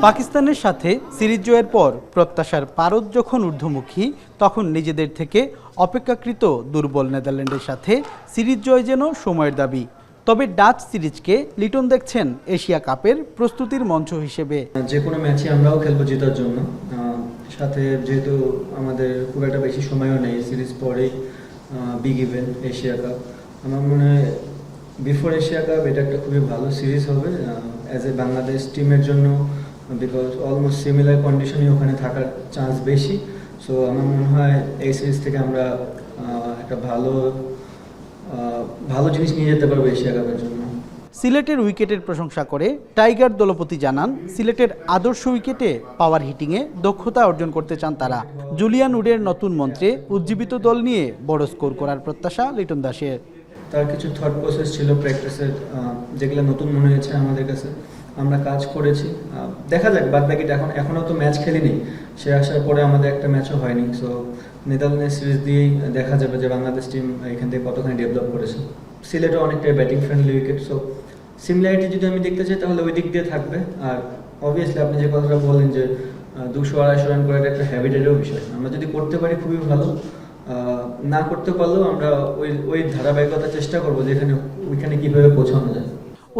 পাকিস্তানের সাথে সিরিজ জয়ের পর প্রত্যাশার পারদ যখন ঊর্ধ্বমুখী, তখন নিজেদের থেকে অপেক্ষাকৃত দুর্বল নেদারল্যান্ডের সাথে সিরিজ জয় যেন সময়ের দাবি। তবে ডাচ সিরিজকে লিটন দেখছেন এশিয়া কাপের প্রস্তুতির মঞ্চ হিসেবে। যে কোনো ম্যাচে আমরাও খেলবো জেতার জন্য, সাথে যেহেতু আমাদের খুব একটা বেশি সময়ও নেই, সিরিজ পরেই বিগ ইভেন্ট এশিয়া কাপ। আমার মনে হয় বিফোর এশিয়া কাপ এটা একটা খুবই ভালো সিরিজ হবে অ্যাজ এ বাংলাদেশ টিমের জন্য, বিকজ অলমোস্ট সিমিলার কন্ডিশনই ওখানে থাকার চান্স বেশি। সো আমার মনে হয় এই সিরিজ থেকে আমরা একটা ভালো জিনিস নিয়ে যেতে পারবো এশিয়া কাপের জন্য। সিলেটের উইকেটের প্রশংসা করে টাইগার দলপতি জানান, সিলেটের আদর্শ উইকেটে পাওয়ার হিটিংয়ে দক্ষতা অর্জন করতে চান তারা। জুলিয়ান উডের নতুন মন্ত্রে উজ্জীবিত দল নিয়ে বড় স্কোর করার প্রত্যাশা লিটন দাসের। তার কিছু থট প্রসেস ছিল প্র্যাকটিসের, যেগুলো নতুন মনে হয়েছে আমাদের কাছে, আমরা কাজ করেছি। দেখা যাক বাদ বাকিটা, এখনও তো ম্যাচ খেলিনি, সে আসার পরে আমাদের একটা ম্যাচও হয়নি। সো নেদারল্যান্ডের সিরিজ দিয়েই দেখা যাবে যে বাংলাদেশ টিম এখান থেকে কতখানি ডেভেলপ করেছে। সিলেটও অনেকটাই batting friendly wicket, so similarity যদি আমি দেখতে চাই তাহলে ওই দিক দিয়ে থাকবে। আর অবভিয়াসলি আপনি যে কথাটা বললেন যে 200-250 রান করাটা একটা হ্যাবিটেরও বিষয়, আমরা যদি করতে পারি খুবই ভালো, না করতে পারলেও আমরা ওই ধারাবাহিকতা চেষ্টা করবো যে ওইখানে কীভাবে পৌঁছানো যায়।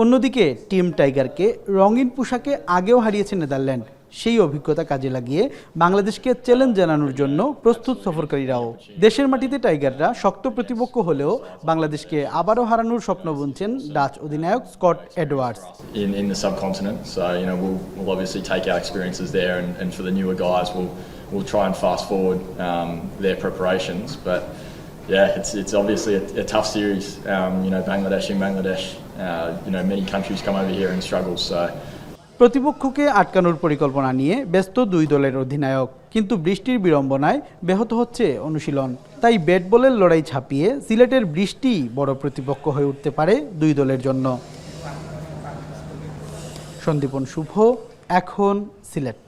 অন্যদিকে টিম টাইগারকে রঙিন পোশাকে আগেও হারিয়েছে নেদারল্যান্ড। সেই অভিজ্ঞতা কাজে লাগিয়ে বাংলাদেশকে চ্যালেঞ্জ জানানোর জন্য প্রস্তুত সফরকারীরাও। দেশের মাটিতে টাইগাররা শক্ত প্রতিপক্ষ হলেও বাংলাদেশকে আবারও হারানোর স্বপ্ন বুনছেন ডাচ অধিনায়ক Scott Edwards. In the subcontinent, so we'll obviously take our experiences there, and for the newer guys we'll try and fast forward their preparations. But yeah, it's obviously a tough series. Bangladesh in Bangladesh, many countries come over here and struggle. So প্রতিপক্ষকে আটকানোর পরিকল্পনা নিয়ে ব্যস্ত দুই দলের অধিনায়ক, কিন্তু বৃষ্টির বিড়ম্বনায় ব্যাহত হচ্ছে অনুশীলন। তাই ব্যাট বলের লড়াই ছাপিয়ে সিলেটের বৃষ্টি বড় প্রতিপক্ষ হয়ে উঠতে পারে দুই দলের জন্য। সন্দীপন শুভ, এখন সিলেট।